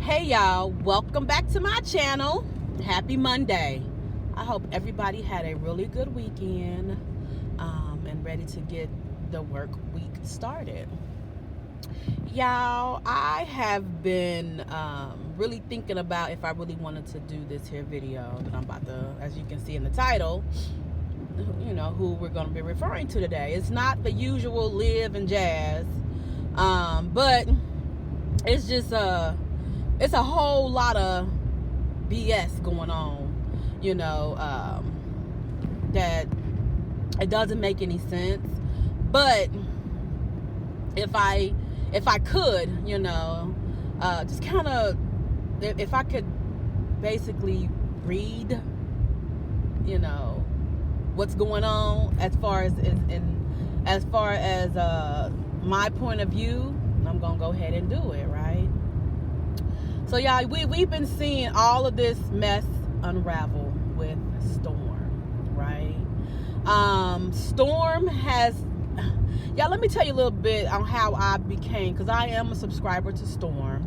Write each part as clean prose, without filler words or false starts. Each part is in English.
Hey y'all, welcome back to my channel. Happy Monday. I hope everybody had a really good weekend and ready to get the work week started. Y'all, I have been really thinking about if I really wanted to do this here video that I'm about to, as you can see in the title, you know, who we're going to be referring to today. It's not the usual Liv and Jazz, but it's just it's a whole lot of BS going on, you know, that it doesn't make any sense. But if I could, you know, just kind of, if I could basically read, you know, what's going on as far as my point of view, I'm gonna go ahead and do it, right? So y'all, we've been seeing all of this mess unravel with Storm, right? Storm has, y'all, let me tell you a little bit on how I became, because I am a subscriber to Storm.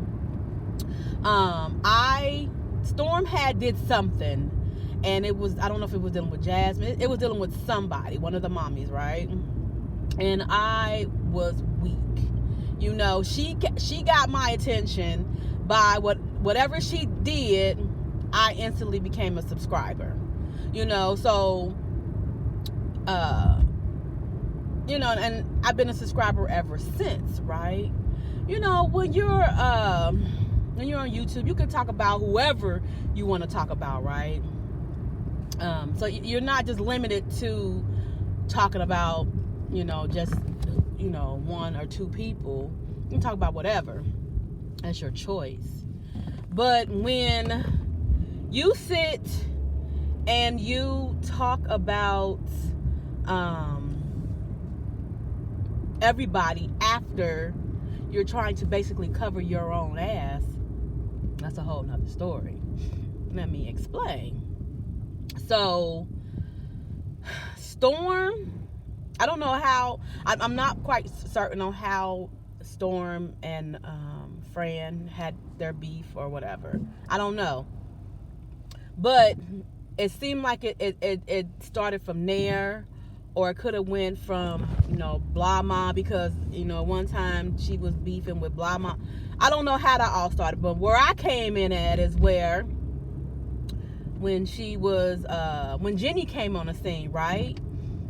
Storm did something, and it was, I don't know if it was dealing with Jasmine, it was dealing with somebody, one of the mommies, right? And I was weak. You know, she got my attention by whatever she did. I instantly became a subscriber, you know. So you know, and I've been a subscriber ever since, right? You know, when you're on YouTube, you can talk about whoever you want to talk about, right? So you're not just limited to talking about, you know, just, you know, one or two people. You can talk about whatever. That's your choice. But when you sit and you talk about everybody after you're trying to basically cover your own ass, that's a whole nother story. Let me explain. So Storm, I don't know how, I'm not quite certain on how Storm and Fran had their beef or whatever. I don't know. But it seemed like it started from there, or it could have went from, you know, Blah Ma, because, you know, one time she was beefing with Blah Ma. I don't know how that all started, but where I came in at is where when Jenny came on the scene, right?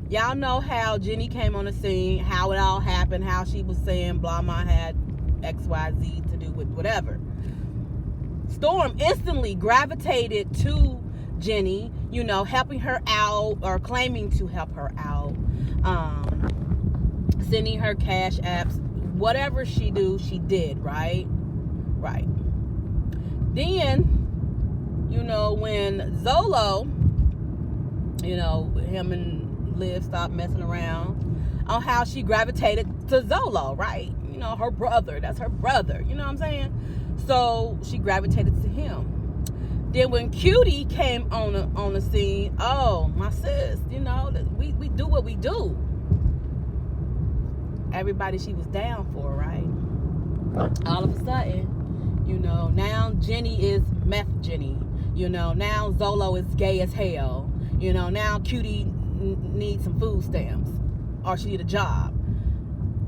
Y'all know how Jenny came on the scene, how it all happened, how she was saying Blah Ma had XYZ to do with whatever. Storm instantly gravitated to Jenny, you know, helping her out, or claiming to help her out, sending her cash apps, whatever she did, right? Right. Then, you know, when Zolo, you know, him and Liv stopped messing around, on how she gravitated to Zolo, right? You know, her brother, that's her brother, you know what I'm saying? So she gravitated to him. Then when Cutie came on the scene, oh, my sis, you know, we do what we do. Everybody she was down for, right? All of a sudden, you know, now Jenny is meth Jenny. You know, now Zolo is gay as hell. You know, now Cutie needs some food stamps, or she need a job.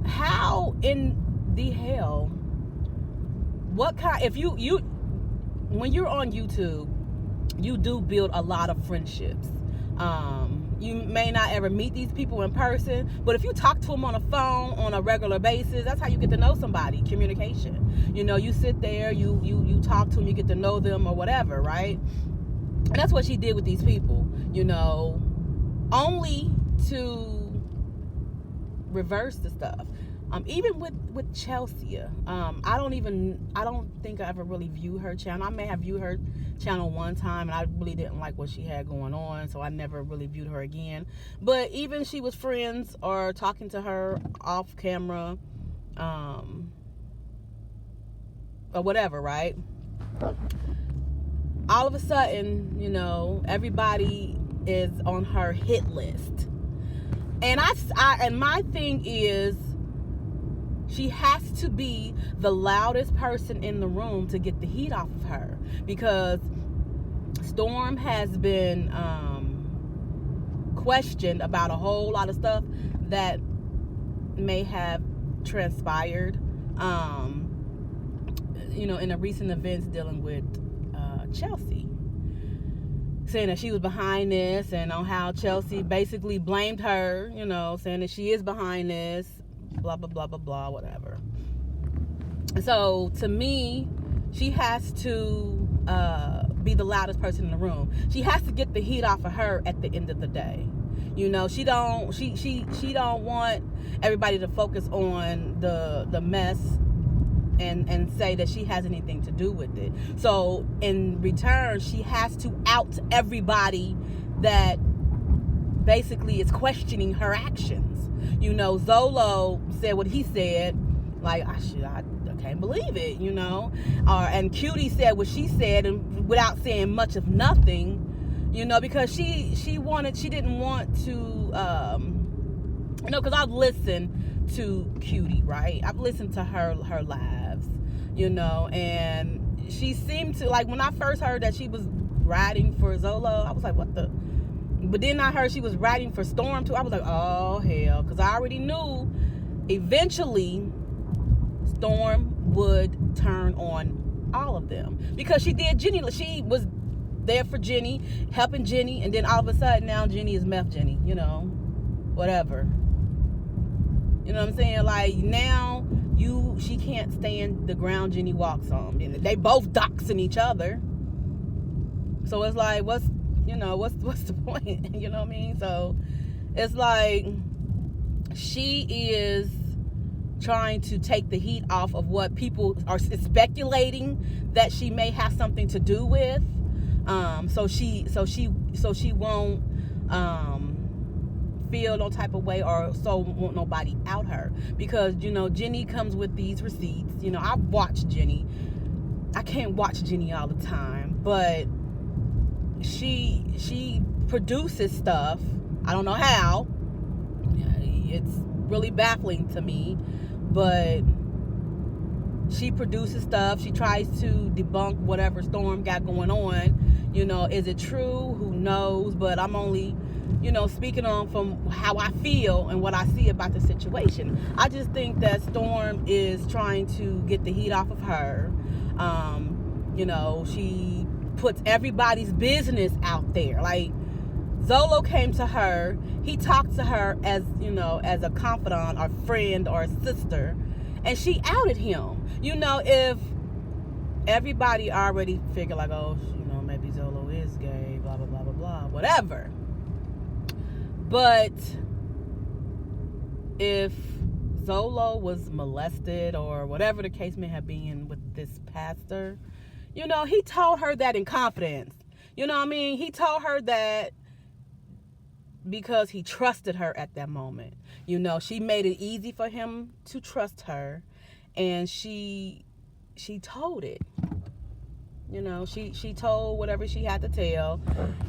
How in the hell, what kind, if you when you're on YouTube, you do build a lot of friendships. You may not ever meet these people in person, but if you talk to them on a phone on a regular basis, that's how you get to know somebody. Communication. You know, you sit there, you talk to them, you get to know them or whatever, right? And that's what she did with these people, you know, only to reverse the stuff. Even with Chelsea, I don't think I ever really viewed her channel. I may have viewed her channel one time, and I really didn't like what she had going on, so I never really viewed her again. But even she was friends or talking to her off camera, or whatever, right? All of a sudden, you know, everybody is on her hit list, and and my thing is, She has to be the loudest person in the room to get the heat off of her, because Storm has been questioned about a whole lot of stuff that may have transpired, in the recent events dealing with Chelsea, saying that she was behind this, and on how Chelsea basically blamed her, saying that she is behind this, blah, blah, blah, blah, blah, whatever. So to me, she has to be the loudest person in the room. She has to get the heat off of her at the end of the day. She don't want everybody to focus on the mess and say that she has anything to do with it. So in return, she has to out everybody that basically is questioning her actions. Zolo said what he said, like, I can't believe it, and Cutie said what she said, and without saying much of nothing, because she didn't want to, because I've listened to Cutie, right? I've listened to her lives, and she seemed to, like, when I first heard that she was riding for Zolo, I was like, what the? But then I heard she was riding for Storm too. I was like, oh hell, because I already knew eventually Storm would turn on all of them, because she did Jenny. She was there for Jenny, helping Jenny, and then all of a sudden now Jenny is meth Jenny, whatever. You know what I'm saying? Like, now she can't stand the ground Jenny walks on. They both doxing each other. So it's like, what's the point? You know what I mean? So it's like she is trying to take the heat off of what people are speculating that she may have something to do with. So she won't feel no type of way, or so won't nobody out her, because Jenny comes with these receipts. I've watched Jenny. I can't watch Jenny all the time, but she produces stuff. I don't know how. It's really baffling to me, but she produces stuff. She tries to debunk whatever Storm got going on. Is it true? Who knows? But I'm only, speaking on from how I feel and what I see about the situation. I just think that Storm is trying to get the heat off of her. She puts everybody's business out there. Like, Zolo came to her. He talked to her as a confidant or friend or a sister, and she outed him. If everybody already figured, like, oh, maybe Zolo is gay, blah, blah, blah, blah, blah, whatever. But if Zolo was molested or whatever the case may have been with this pastor, he told her that in confidence. He told her that because he trusted her at that moment. She made it easy for him to trust her, and she told it. She told whatever she had to tell,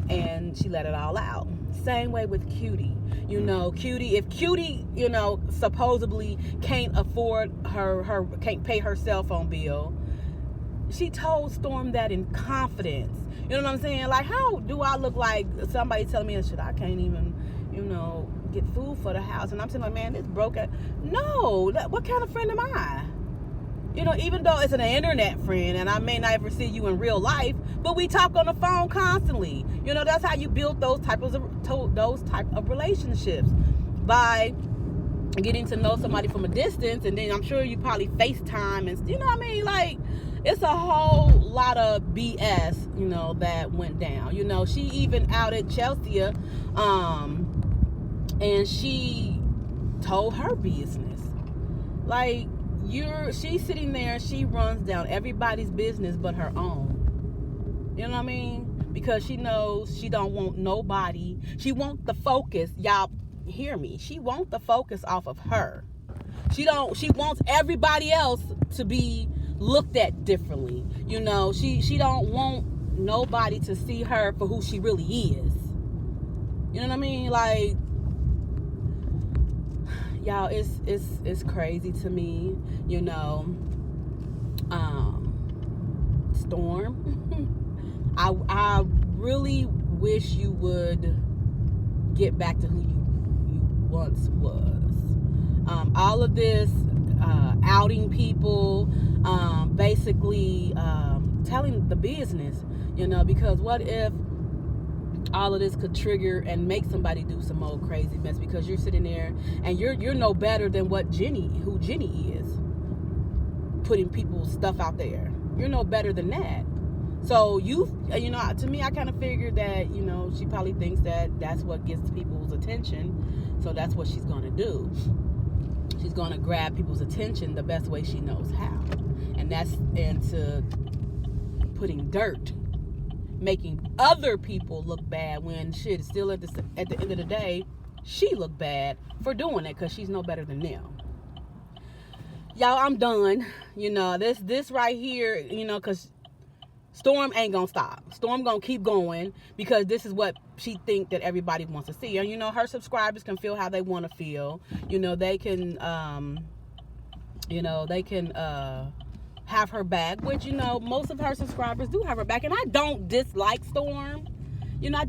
and she let it all out. Same way with Cutie. Cutie, if Cutie, supposedly can't afford can't pay her cell phone bill, she told Storm that in confidence. You know what I'm saying? Like, how do I look like somebody telling me, shit, I can't even, get food for the house? And I'm saying, like, man, this broke. No, what kind of friend am I? Even though it's an internet friend, and I may not ever see you in real life, but we talk on the phone constantly. That's how you build those type of relationships, by getting to know somebody from a distance. And then I'm sure you probably FaceTime, and like, it's a whole lot of BS, that went down. She even outed Chelsea, and she told her business. Like, she's sitting there, she runs down everybody's business but her own. You know what I mean? Because she knows she don't want nobody. She wants the focus. Y'all hear me? She wants the focus off of her. She wants everybody else to be looked at differently. She don't want nobody to see her for who she really is. You know what I mean? Like, y'all, it's crazy to me, you know. Storm, I really wish you would get back to who you once was. All of this outing people, basically telling the business, you know, because what if all of this could trigger and make somebody do some old crazy mess, because you're sitting there and you're no better than who Jenny is, putting people's stuff out there. You're no better than that. So you know, to me, I kind of figured that, you know, she probably thinks that that's what gets people's attention. So that's what she's going to do. She's going to grab people's attention the best way she knows how. And that's into putting dirt, making other people look bad, when shit is still at the end of the day, she looked bad for doing it, because she's no better than them. Y'all, I'm done. You know, this right here, you know, because Storm ain't gonna stop. Storm gonna keep going, because this is what she think that everybody wants to see. And, you know, her subscribers can feel how they want to feel. You know, they can have her back, which, you know, most of her subscribers do have her back. And I don't dislike Storm. You know,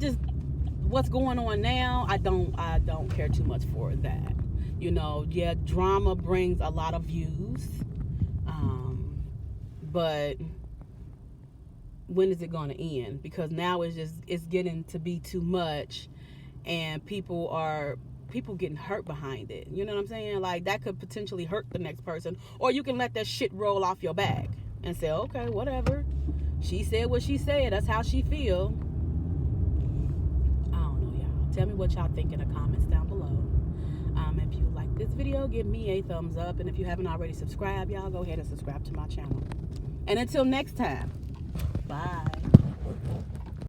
what's going on now, I don't care too much for that. You know, yeah, drama brings a lot of views, but when is it going to end? Because now it's getting to be too much, and people getting hurt behind it. You know what I'm saying? Like, that could potentially hurt the next person, or you can let that shit roll off your back and say, okay, whatever. She said what she said. That's how she feel. I don't know, y'all. Tell me what y'all think in the comments down below. If you like this video, give me a thumbs up. And if you haven't already subscribed, y'all, go ahead and subscribe to my channel. And until next time, bye.